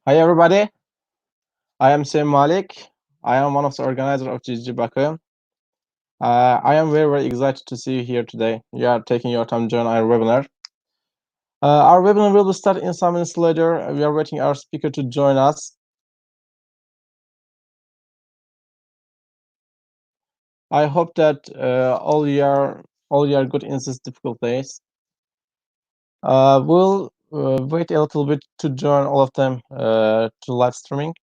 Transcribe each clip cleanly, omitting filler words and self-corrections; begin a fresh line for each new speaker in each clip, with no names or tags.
Hi everybody, I am Sam Malik. I am one of the organizers of GDG Baku. I am very excited to see you here today. You are taking your time to join our webinar. Our webinar will start in some minutes later. We are waiting our speaker to join us. I hope that all you are good in these difficult days. We'll wait a little bit to join all of them to live streaming.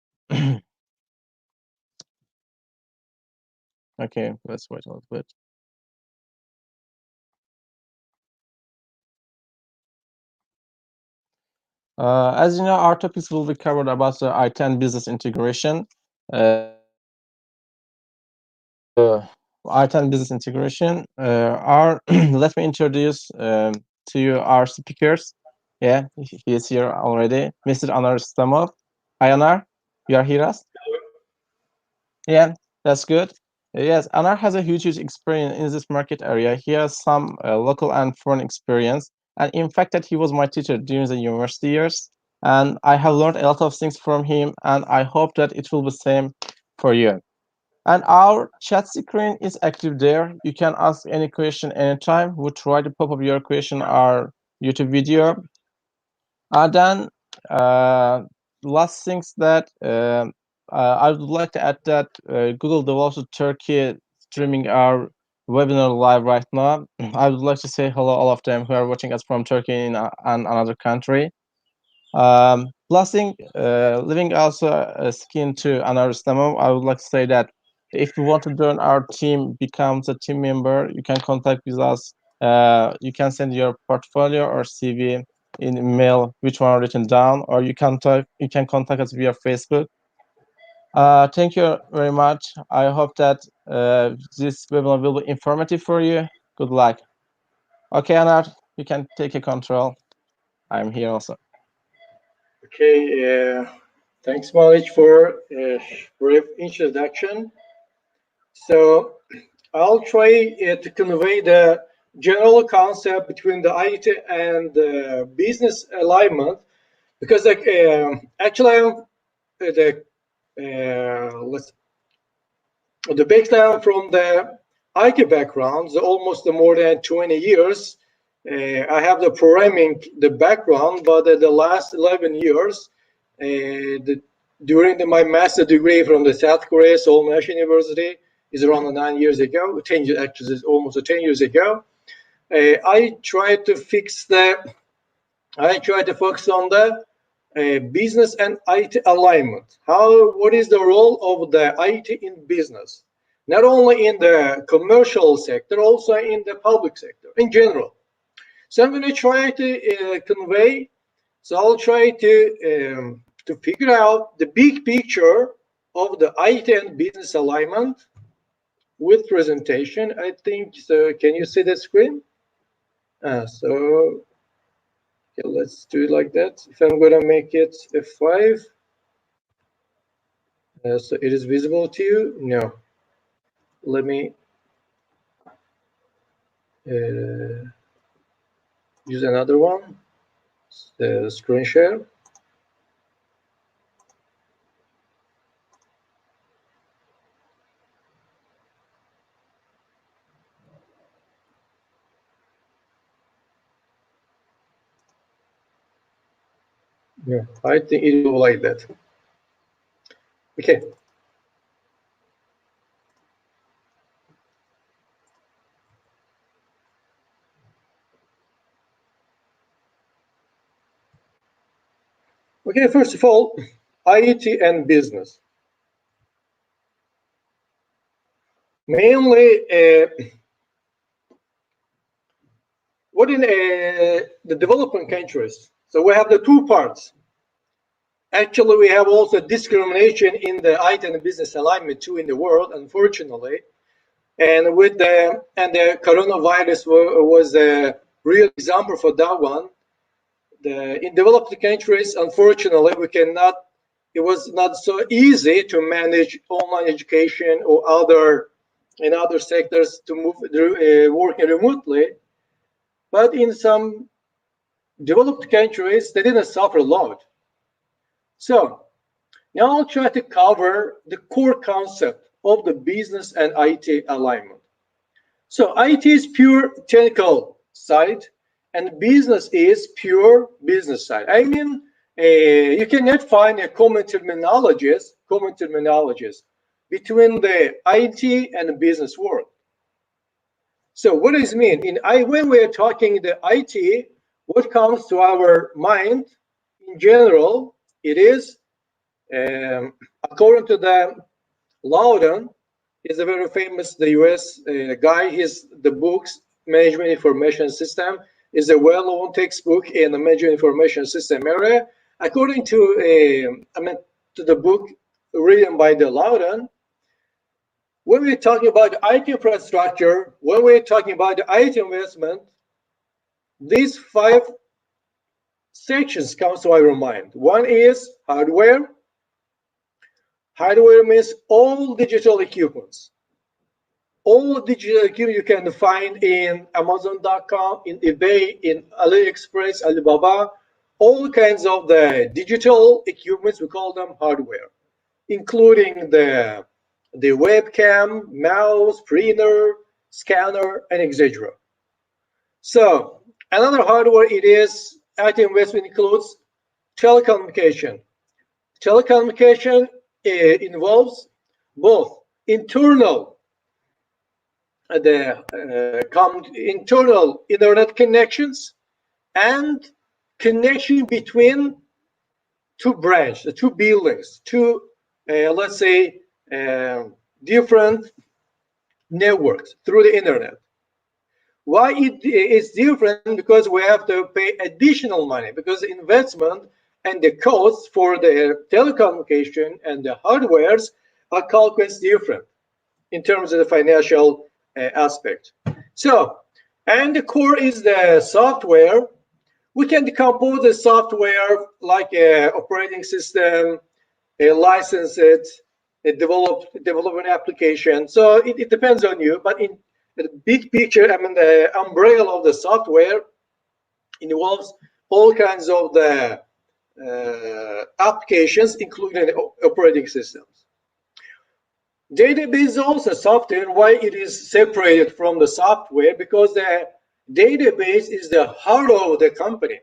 Okay, let's wait a little bit. As you know, our topics will be covered about the IT and business integration. IT and business integration. Let me introduce to you our speakers. Yeah, he is here already. Mr. Anar Rüstəmov. Hi, Anar. You are here, us? Yeah, that's good. Yes, Anar has a huge experience in this market area. He has some local and foreign experience. And in fact, that he was my teacher during the university years. And I have learned a lot of things from him. And I hope that it will be the same for you. And our chat screen is active there. You can ask any question anytime. We'll try to pop up your question our YouTube video. And then last things that I would like to add that Google develops Turkey streaming our webinar live right now. I would like to say hello all of them who are watching us from Turkey and another country. Last thing, leaving also a skin to Anar Rüstəmov, I would like to say that if you want to join our team, become a team member, you can contact with us. You can send your portfolio or CV in email, which one written down, or you can contact us via Facebook. Thank you very much. I hope that this webinar will be informative for you. Good luck. Okay, Anar, you can take a control. I'm here also.
Okay, thanks, Malik, for a brief introduction. So I'll try to convey the general concept between the IT and the business alignment, because actually I'm the background from the IT background, almost more than 20 years. I have the programming the background, but the last 11 years, during my master degree from the South Korea Seoul National University, is around 9 years ago. 10 years actually, is almost 10 years ago. I tried to focus on the business and IT alignment. What is the role of the IT in business? Not only in the commercial sector, also in the public sector in general. So I'm going to try to convey. So I'll try to figure out the big picture of the IT and business alignment with presentation. I think so. Can you see the screen? So okay, let's do it like that. If I'm going to make it F5. So it is visible to you? No. Let me use another one. The screen share. Yeah, I think it will like that. Okay. Okay, first of all, IT and business. Mainly, what in the developing countries? So we have the two parts. Actually, we have also discrimination in the IT and business alignment too in the world, unfortunately. And with the coronavirus was a real example for that one. In developed countries, unfortunately, it was not so easy to manage online education or in other sectors to move working remotely. But in some developed countries, they didn't suffer a lot. So now I'll try to cover the core concept of the business and IT alignment. So IT is pure technical side, and business is pure business side. I mean, you cannot find a common terminologies between the IT and the business world. So what does it mean? When we are talking the IT, what comes to our mind in general, it is, according to the Loudon, is a very famous the US guy. The books Management Information System is a well-known textbook in the Management Information System area. According to to the book written by the Loudon, when we're talking about IT infrastructure, when we're talking about the IT investment, these 5 sections comes to our mind. One is hardware. Hardware means all digital equipments. All digital equipment you can find in Amazon.com, in eBay, in AliExpress, Alibaba, all kinds of the digital equipments, we call them hardware, including the webcam, mouse, printer, scanner, and etc. So another hardware it is IT investment includes telecommunication. Telecommunication involves both internal internal internet connections and connection between 2 branches, 2 buildings, 2 let's say different networks through the internet. Why it is different? Because we have to pay additional money, because the investment and the costs for the telecommunication and the hardwares are calculated different in terms of the financial aspect. So, and the core is the software. We can decompose the software like a operating system, a license it, a develop an application. So it depends on you, but in the big picture, the umbrella of the software involves all kinds of the applications, including the operating systems. Database is also software. Why it is separated from the software? Because the database is the heart of the company.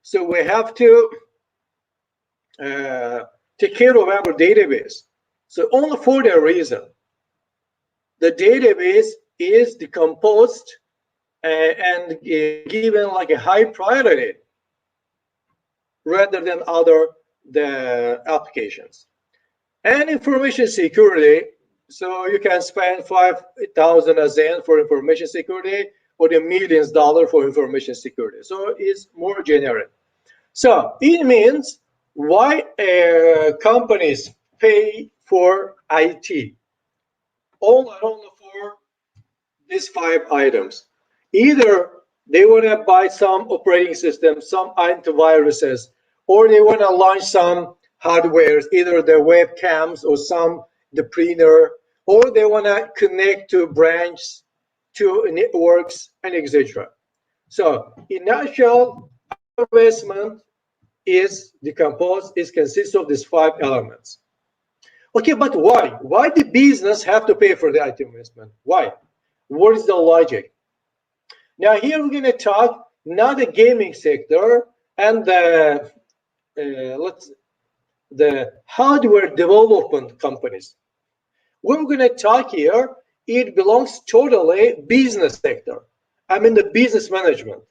So we have to take care of our database. So only for that reason, the database is decomposed and given like a high priority rather than the applications. And information security, so you can spend 5,000 ASEAN for information security or the millions dollars for information security. So it's more generic. So it means why companies pay for IT only for these 5 items. Either they want to buy some operating systems, some antiviruses, or they want to launch some hardware, either the webcams or the printer, or they want to connect to branches, to networks, and etc. So in a nutshell, our investment is decomposed, consists of these 5 elements. Okay, but why? Why the business have to pay for the IT investment? Why? What is the logic? Now here we're going to talk not the gaming sector and the hardware development companies. What we're going to talk here, it belongs totally business sector. The business management.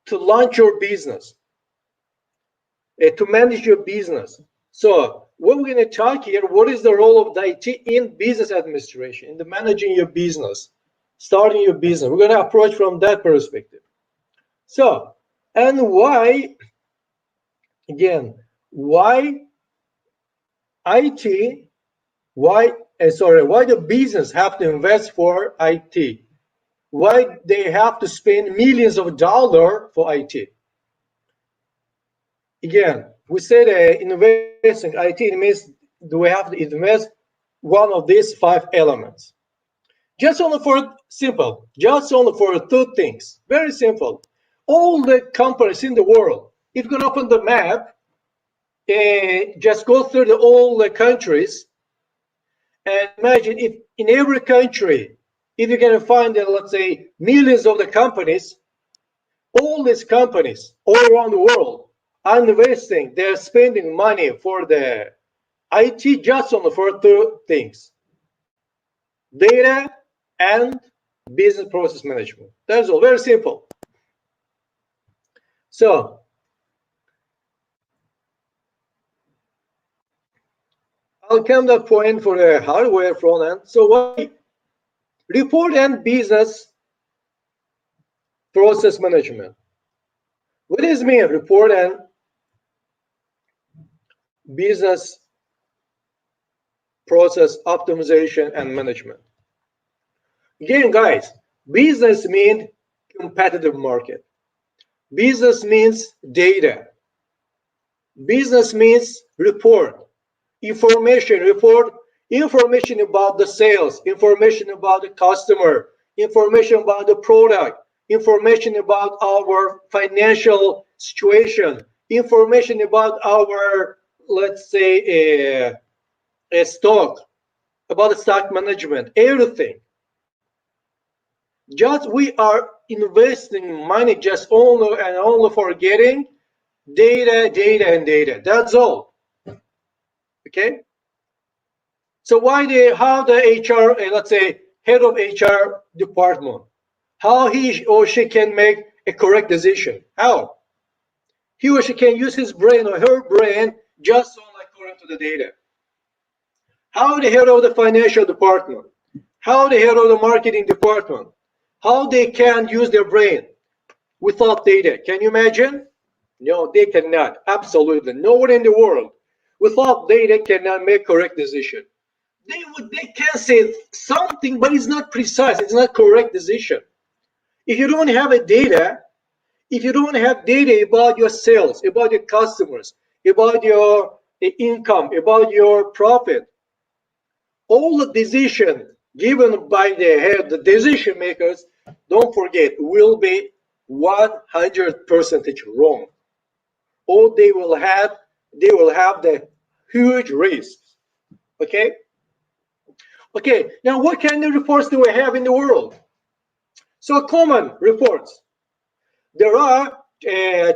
To launch your business, to manage your business. So what we're going to talk here, what is the role of the IT in business administration, in the managing your business, starting your business. We're going to approach from that perspective. So, and why, again, why IT, why the business have to invest for IT? Why they have to spend millions of dollars for IT? Again, we said investing IT means do we have to invest one of these 5 elements? Just only for 2 things. Very simple. All the companies in the world, if you can open the map, just go through all the countries and imagine if in every country, if you're going to find, let's say, millions of the companies, all these companies all around the world are investing, they're spending money for the IT just on for two things: data and business process management. That's all, very simple. So I'll come to the point for the hardware front end. So what report and business process management. What does it mean, report and business process optimization and management? Again, guys, business means competitive market. Business means data. Business means report. Information report, information about the sales, information about the customer, information about the product, information about our financial situation, information about our, let's say, a stock, about the stock management, everything. Just we are investing money just only and only for getting data, data, and data. That's all. Okay. So how the HR, let's say, head of HR department, how he or she can make a correct decision? How? He or she can use his brain or her brain just only according to the data. How the head of the financial department, how the head of the marketing department, how they can use their brain without data. Can you imagine? No, they cannot. Absolutely. No one in the world without data cannot make correct decision. They can say something, but it's not precise. It's not correct decision. If you don't have a data, if you don't have data about your sales, about your customers, about your income, about your profit, all the decision given by the head, the decision makers, don't forget, will be 100% wrong. Or they will have the huge risks. Okay. Okay, now what kind of reports do we have in the world? So common reports. There are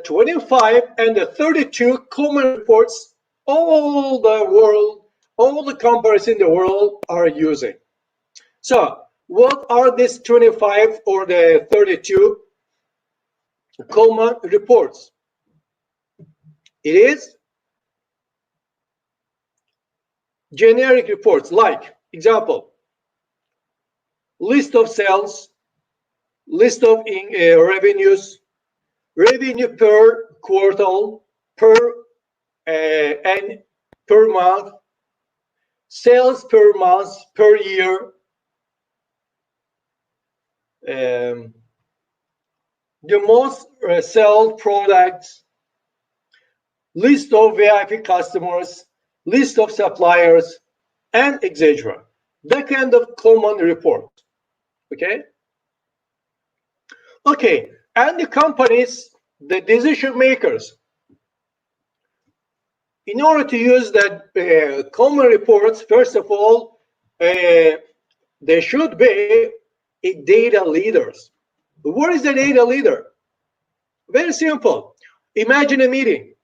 25 and 32 common reports all the world, all the companies in the world are using. So what are these 25 or the 32 common reports? It is generic reports like, example, list of sales, list of revenues, revenue per quarter, per and per month, sales per month, per year, the most sold products, list of VIP customers, list of suppliers, and etc. That kind of common report. Okay. Okay, and the companies, the decision makers, in order to use that common reports, first of all, there should be a data leaders. What is the data leader? Very simple. Imagine a meeting.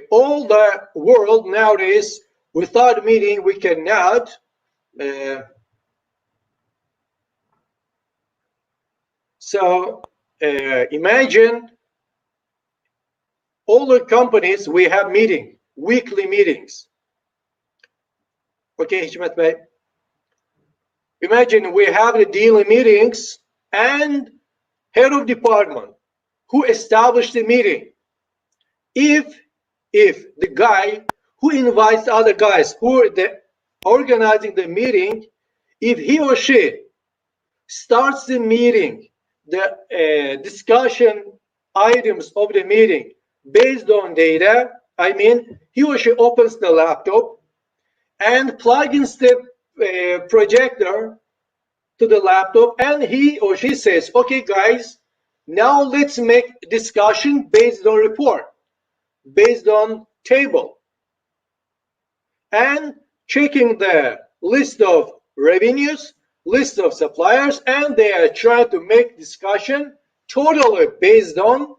All the world nowadays, without a meeting, we cannot imagine all the companies, we have weekly meetings. Okay, Hikmet Bey. Imagine we have the daily meetings and head of department who established the meeting. If the guy who invites other guys who are organizing the meeting, if he or she starts the meeting, the discussion items of the meeting based on data, I mean, he or she opens the laptop and plugs in the projector to the laptop, and he or she says, okay guys, Now let's make discussion based on report, based on table, and checking the list of revenues, list of suppliers, and they are trying to make discussion totally based on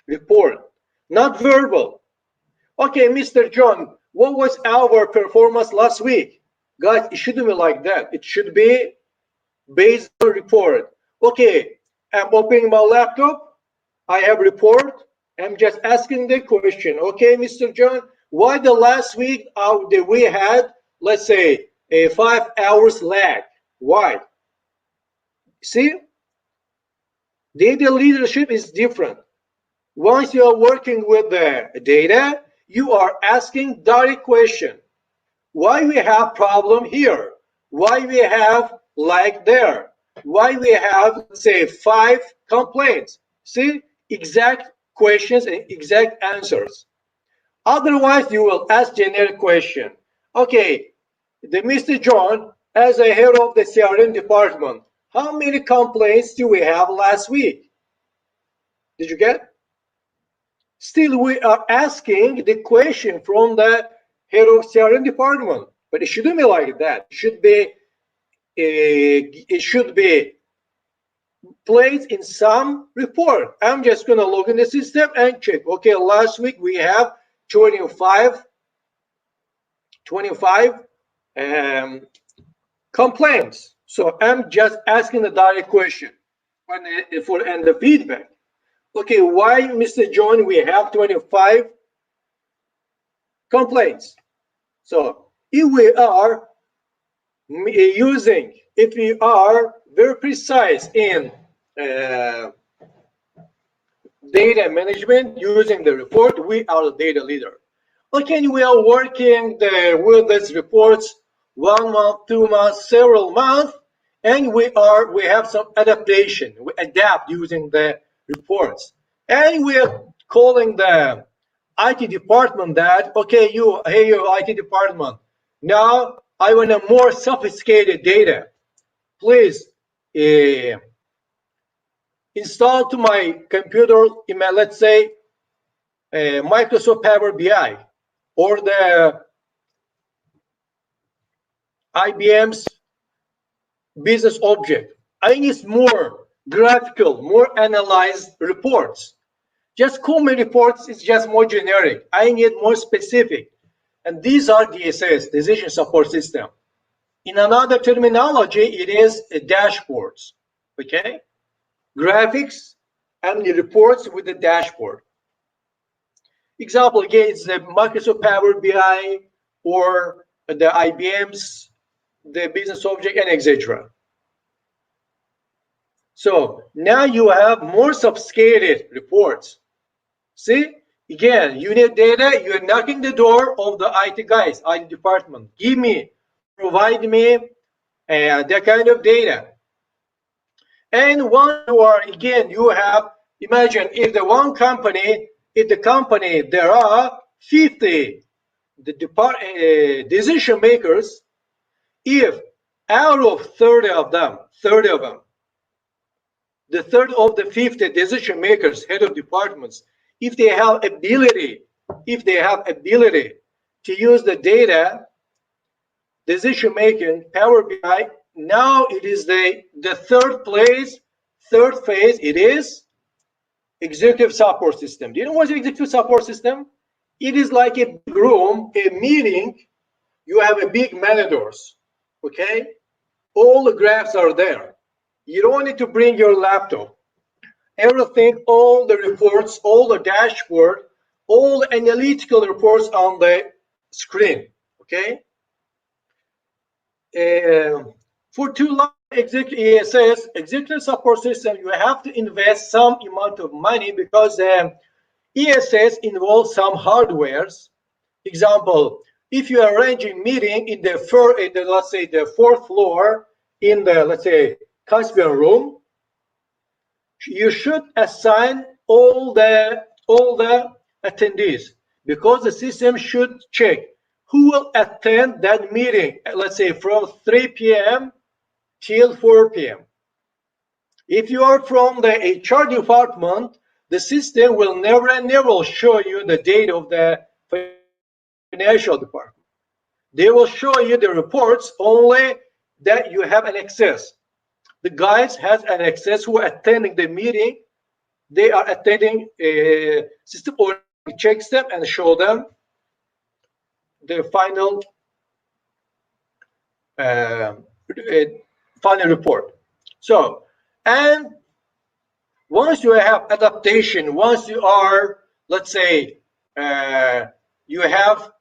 report, not verbal. Okay, Mr. John, what was our performance last week? Guys, it shouldn't be like that. It should be based on report. Okay, I'm opening my laptop. I have report. I'm just asking the question. Okay, Mr. John, why the last week we had, let's say, a 5 hours lag? Why? See, data leadership is different. Once you are working with the data, you are asking direct question. Why we have problem here? Why we have lag there? Why we have, say, 5 complaints? See, exact questions and exact answers. Otherwise, you will ask generic question. Okay, the Mr. John, as a head of the CRM department, how many complaints do we have last week? Did you get? Still, we are asking the question from the head of CRM department, but it shouldn't be like that. It should be placed in some report. I'm just going to log in the system and check. Okay, last week we have 25 complaints. So I'm just asking the direct question and the feedback. Okay, why, Mr. John, we have 25 complaints? So if we are very precise in data management using the report, we are the data leader. Okay, we are working with these reports 1 month, 2 months, several months, and we have some adaptation. We adapt using the reports, and we are calling the IT department that, okay, your IT department, now I want a more sophisticated data. Please install to my computer, let's say, Microsoft Power BI or the IBM's business object. I need more graphical, more analyzed reports. Just common reports is just more generic. I need more specific. And these are DSS, Decision Support System. In another terminology, it is dashboards, okay? Graphics and the reports with the dashboard. Example, again, it's the Microsoft Power BI or the IBM's, the business object, and etc. So now you have more sophisticated reports. See, again, you need data, you're knocking the door of the IT guys, IT department. Provide me that kind of data. And once you are, again, you have, imagine if the company, there are 50 decision makers, if out of 30 of them, the third of the 50 decision makers, head of departments, if they have ability to use the data, decision making, Power BI, now it is the third phase, it is executive support system. Do you know what is executive support system? It is like a big room, a meeting. You have a big monitors, okay? All the graphs are there. You don't need to bring your laptop. Everything, all the reports, all the dashboard, all the analytical reports on the screen, okay? For ESS, executive support system, you have to invest some amount of money because ESS involves some hardwares. Example, if you are arranging meeting in let's say the 4th floor in the, let's say, Caspian room, you should assign all the attendees, because the system should check who will attend that meeting, let's say from 3 p.m. till 4 p.m. If you are from the HR department, the system will never and never show you the data of the financial department. They will show you the reports only that you have an access. The guys has an access who are attending the meeting. They are attending a system automatically checks them and show them the final report. So, and once you have adaptation, once you are, let's say, you have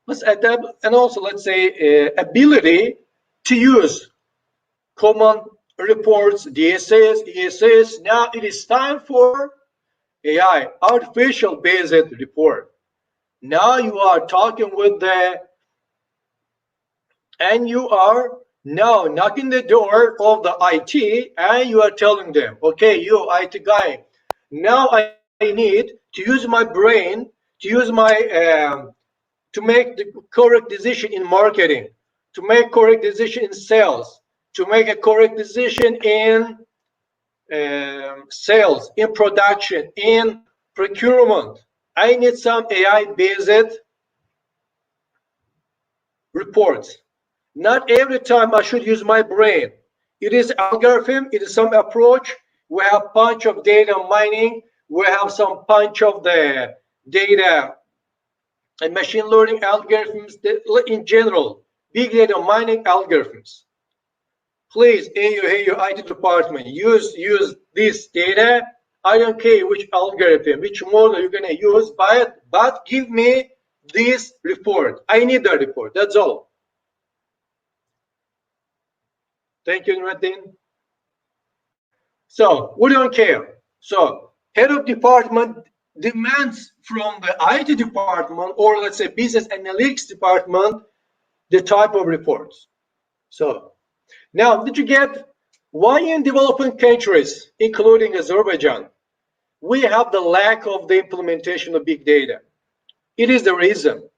let's adapt, and also let's say ability to use common reports, DSS, ESS. Now it is time for AI, artificial based report. Now you are talking with the, and you are now knocking the door of the IT, and you are telling them, okay, you IT guy, now I need to use my brain, to use my to make the correct decision in marketing, to make correct decision in sales, to make a correct decision in sales, in production, in procurement. I need some AI-based reports. Not every time I should use my brain. It is algorithm, it is some approach. We have bunch of data mining, we have some bunch of the data and machine learning algorithms in general, big data mining algorithms. Please, hey, your IT department, use this data. I don't care which algorithm, which model you're gonna use, but give me this report. I need that report. That's all. Thank you, Nuruddin. So we don't care. So head of department demands from the IT department, or let's say business analytics department, the type of reports. So now, did you get why in developing countries, including Azerbaijan, we have the lack of the implementation of big data? It is the reason.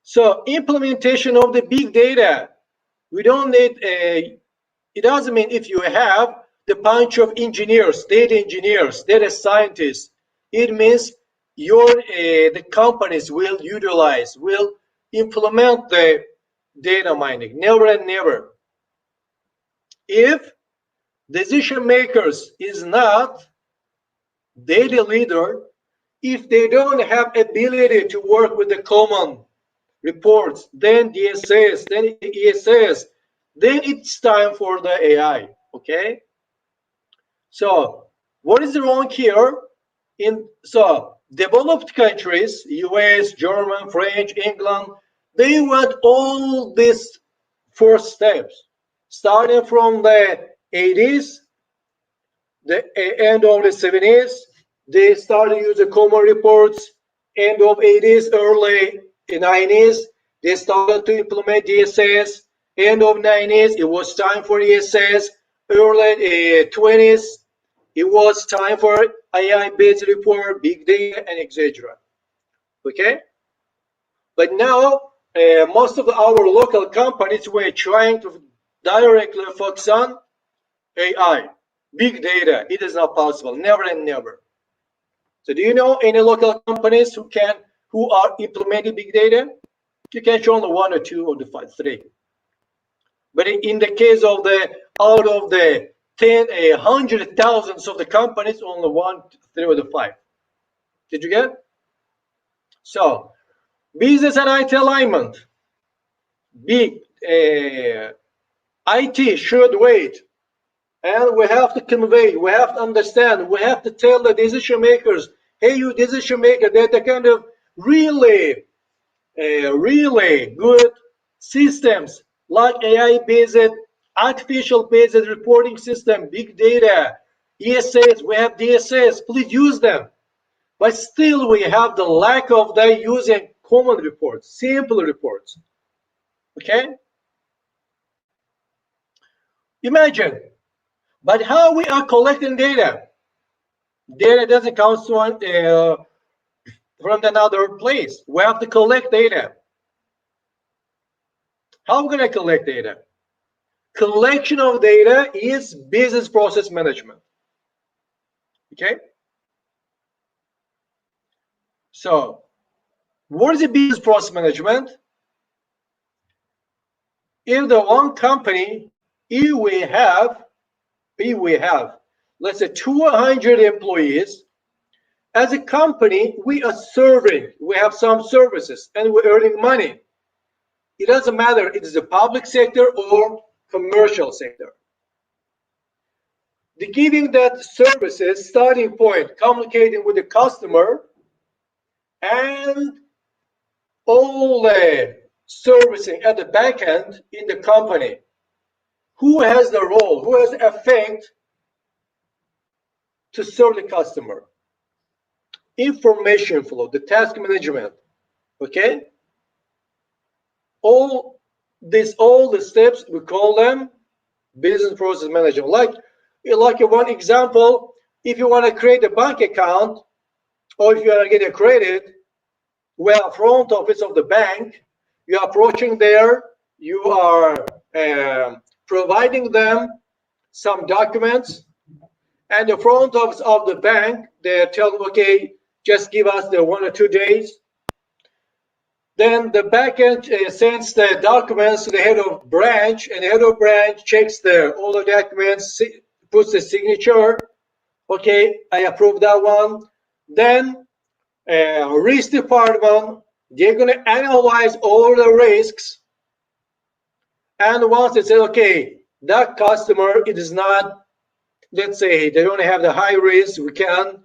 So implementation of the big data, we don't need a, it doesn't mean if you have the bunch of engineers, data scientists, it means your the companies will utilize, will implement the data mining. Never and never. If decision makers is not data leader, if they don't have ability to work with the common reports, then DSS, then ESS, then it's time for the AI. Okay. So what is wrong here? So developed countries, US, German, French, England, they want all these 4 steps, starting from the 80s, the end of the 70s. They started using common reports. End of 80s, early 90s, they started to implement DSS. End of 90s, it was time for ESS. Early 20s, it was time for AI-based report, big data, and etc. Okay, but now most of our local companies were trying to directly focus on AI, big data. It is not possible, never and never. So do you know any local companies who are implementing big data? You can show only 1 or 2 of the 3. But in the case of the out of the 100,000s of the companies, only 1, 3 or the 5. Did you get? So business and IT alignment. Big IT should wait. And we have to convey, we have to understand, we have to tell the decision makers, hey, you decision maker, that the kind of really good systems like AI-based, artificial-based reporting system, big data, ESS, we have DSS, please use them. But still we have the lack of them using common reports, simple reports. Okay? Imagine, but how we are collecting data? Data doesn't come from another place. We have to collect data. How can I collect data? Collection of data is business process management. Okay? So, what is the business process management? If the one company, if we have, let's say 200 employees, as a company, we are serving, we have some services and we're earning money. It doesn't matter if it's the public sector or commercial sector. The giving that services starting point, communicating with the customer, and all the servicing at the back end in the company. Who has the role? Who has the effect to serve the customer? Information flow, the task management. Okay? All the steps, we call them business process management. Like one example, if you want to create a bank account or if you want to get a credit, well, front office of the bank, you are approaching there, you are providing them some documents, and the front office of the bank, they tell them, okay, just give us the 1 or 2 days. Then the backend sends the documents to the head of branch, and the head of branch checks all the documents, puts the signature. Okay, I approve that one. Then risk department, they're going to analyze all the risks. And once they say, okay, that customer, it is not, let's say they don't have the high risk, we can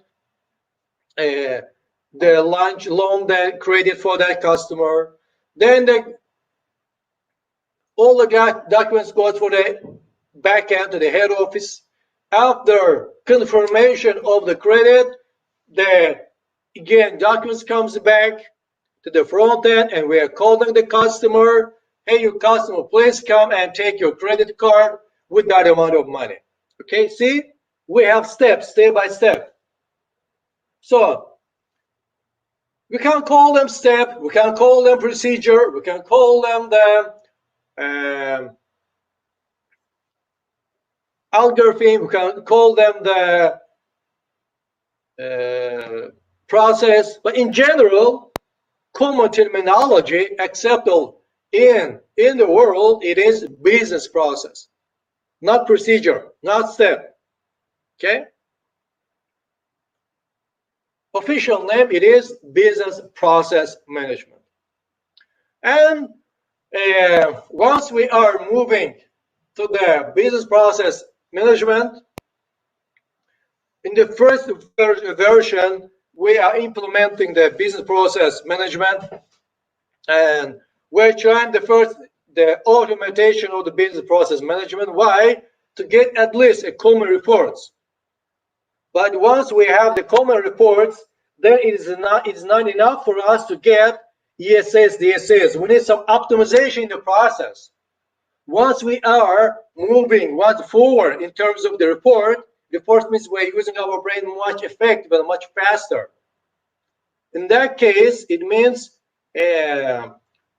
the launch loan that credit for that customer. Then all the documents go for the back end to the head office. After confirmation of the credit, again documents comes back to the front end, and we are calling the customer. Hey, your customer, please come and take your credit card with that amount of money. Okay, see, we have steps, step by step. So we can call them step, we can call them procedure, we can call them the algorithm, we can call them the process, but in general, common terminology acceptable in the world, it is business process, not procedure, not step. Okay? Official name, it is business process management. And once we are moving to the business process management, in the first version, we are implementing the business process management, and we're trying the automation of the business process management. Why? To get at least a common reports. But once we have the common reports, then it's not enough for us to get ESS, DSS. We need some optimization in the process. Once we are moving forward in terms of the report means we're using our brain much effective and much faster. In that case, it means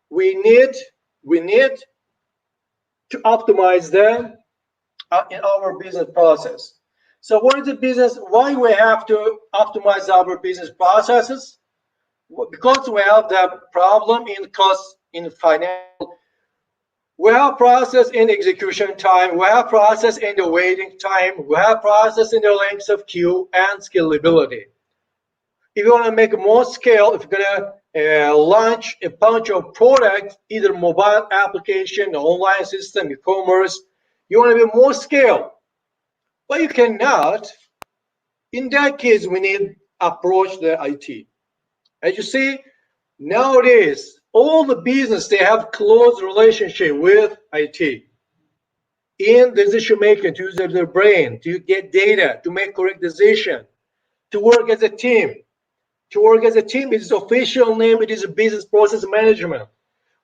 we need to optimize them in our business process. So what is the business? Why we have to optimize our business processes? Because we have the problem in cost, in financial. We have process in execution time. We have process in the waiting time. We have process in the length of queue and scalability. If you want to make more scale, if you're going to launch a bunch of products, either mobile application, online system, e-commerce, you want to be more scale. But you cannot. In that case, we need approach the IT. As you see, nowadays, all the business, they have close relationship with IT. In decision making, to use their brain, to get data, to make correct decision, to work as a team. To work as a team, its official name, it is a business process management.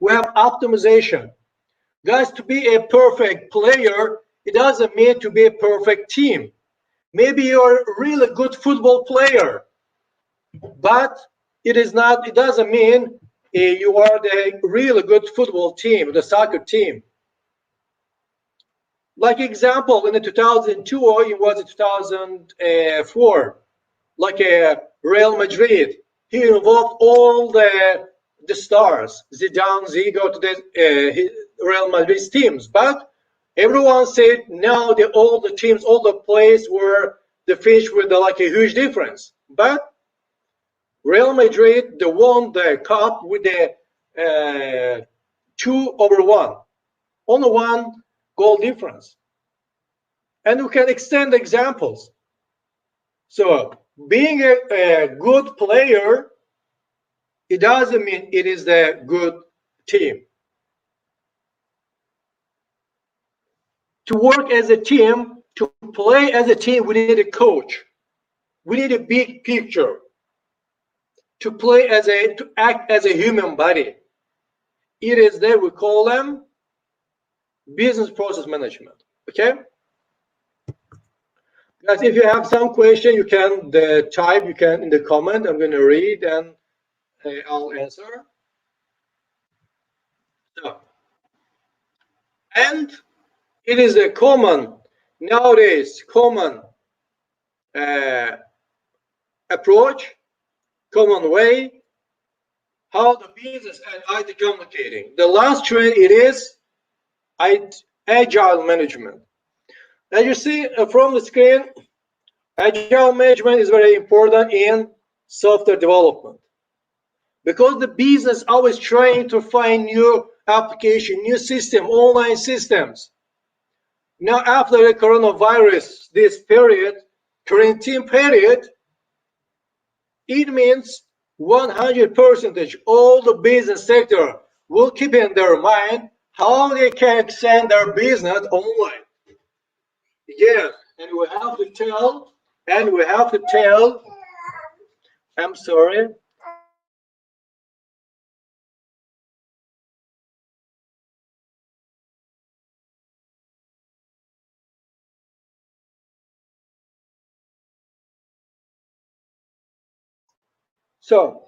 We have optimization. Guys, to be a perfect player, it doesn't mean to be a perfect team. Maybe you're a really good football player, but it doesn't mean you are the really good football team, the soccer team. Like example, in the 2002 or it was 2004, like Real Madrid, he involved all the stars. Zidane, Zigo to the Real Madrid's teams, but everyone said no, all the teams, all the players were the fish with like a huge difference. But Real Madrid, they won the cup with the 2-1, only one goal difference. And we can extend examples. So being a good player, it doesn't mean it is the good team. To work as a team, to play as a team, we need a coach. We need a big picture. To play to act as a human body. It is there, we call them business process management. Okay? Guys, if you have some question, you can type, you can in the comment. I'm going to read and I'll answer. So, and it is a common, nowadays, common approach, common way, how the business and IT communicating. The last trend, it is agile management. As you see from the screen, agile management is very important in software development because the business always trying to find new application, new system, online systems. Now, after the coronavirus, this period, quarantine period, it means 100% all the business sector will keep in their mind how they can extend their business online. Yes, and we have to tell, I'm sorry. So,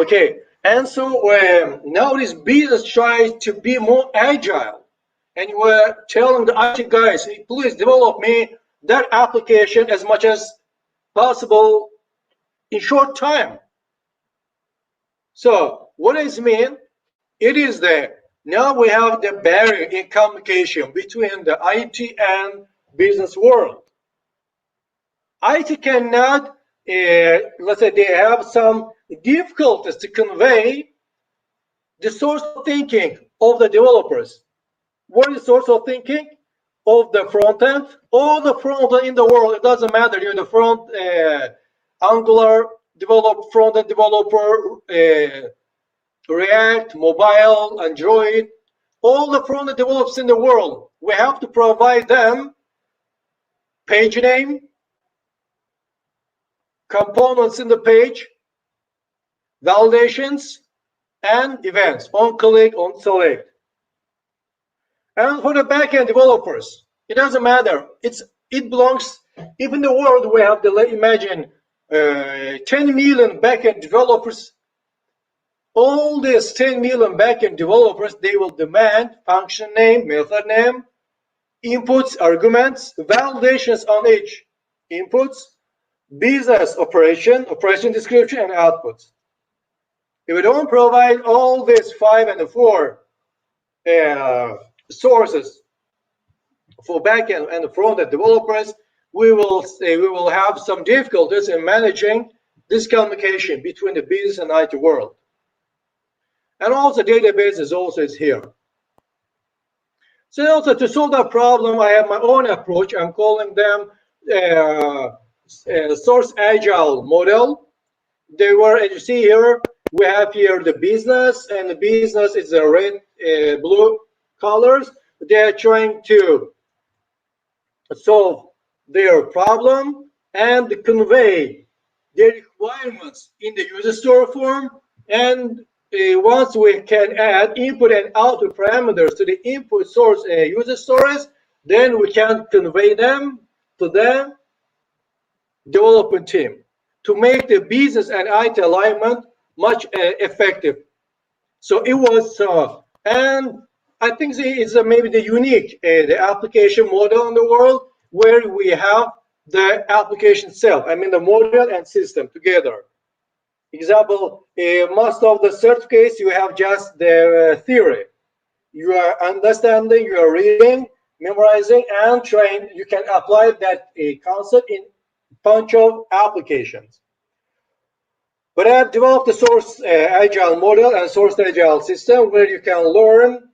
okay, and so now this business tries to be more agile, and we're telling the IT guys, hey, please develop me that application as much as possible in short time. So what does it mean? It is that now we have the barrier in communication between the IT and business world. IT cannot, let's say they have some difficulties to convey the source of thinking of the developers. What is the source of thinking of the front end? All the front end in the world, it doesn't matter. You're the front Angular front end developer, React, mobile, Android, all the front end developers in the world. We have to provide them page name, components in the page, validations, and events on click, on select. And for the backend developers, it doesn't matter. It belongs, even in the world we have to imagine 10 million backend developers. All these 10 million backend developers, they will demand function name, method name, inputs, arguments, validations on each inputs, business operation description, and outputs. If we don't provide all these 5 and 4 sources for backend and front-end developers, we will have some difficulties in managing this communication between the business and IT world. And also database is also here. So also to solve that problem, I have my own approach. I'm calling them source agile model. They were, as you see here, we have here the business, and the business is the red, blue colors. They're trying to solve their problem and convey their requirements in the user story form. And once we can add input and output parameters to the input source user stories, then we can convey them to the development team to make the business and IT alignment much effective. So it was, and I think it's maybe the unique the application model in the world where we have the application itself. I mean the model and system together. Example, most of the certificates you have just the theory. You are understanding, you are reading, memorizing, and trying. You can apply that concept in bunch of applications. But I have developed a source agile model and source agile system where you can learn,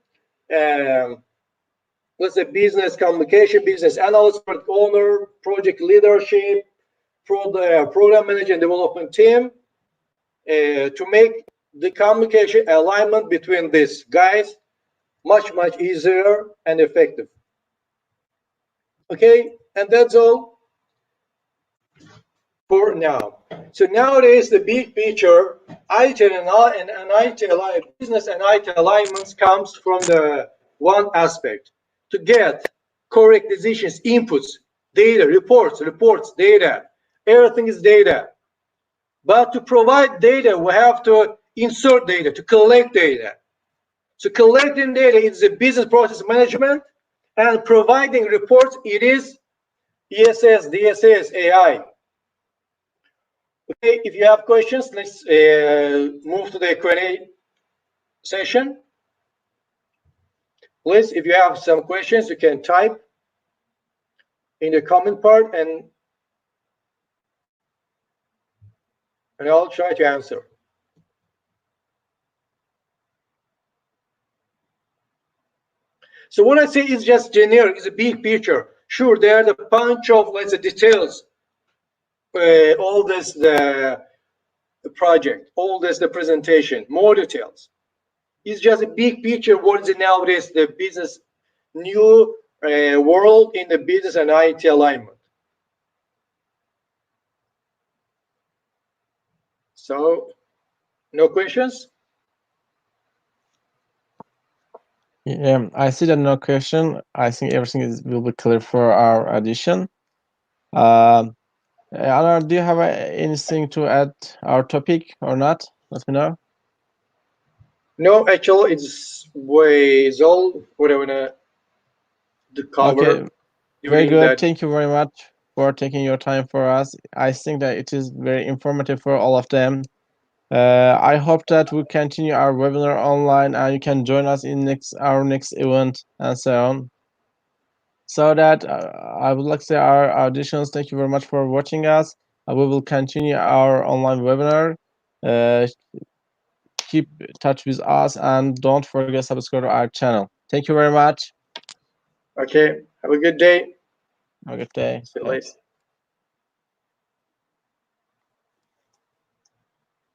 let's say, business communication, business analyst, product owner, project leadership, program manager, and development team to make the communication alignment between these guys much easier and effective. Okay, and that's all for now. So nowadays the big picture, IT and IT business and IT alignments comes from the one aspect: to get correct decisions, inputs, data, reports, data. Everything is data. But to provide data, we have to insert data, to collect data. So collecting data is the business process management, and providing reports, it is ESS, DSS, AI. Okay, if you have questions, let's move to the Q&A session. Please, if you have some questions, you can type in the comment part, and I'll try to answer. So what I say is just generic, it's a big picture. Sure, there are the bunch of, let's say, details, all this, the project, all this, the presentation, more details. It's just a big picture what is nowadays the business, new world in the business and IT alignment. So, no questions?
Yeah, I see that no question. I think everything will be clear for our audition. Anar, do you have anything to add our topic or not? Let me know.
No, actually, it's all what I wanna cover.
Okay, very good. Thank you very much for taking your time for us. I think that it is very informative for all of them. I hope that we continue our webinar online and you can join us in our next event and so on. So that I would like to say our auditions, thank you very much for watching us. We will continue our online webinar. Keep in touch with us and don't forget to subscribe to our channel. Thank you very much.
Okay, have a good day.
Have a good day.
See you later.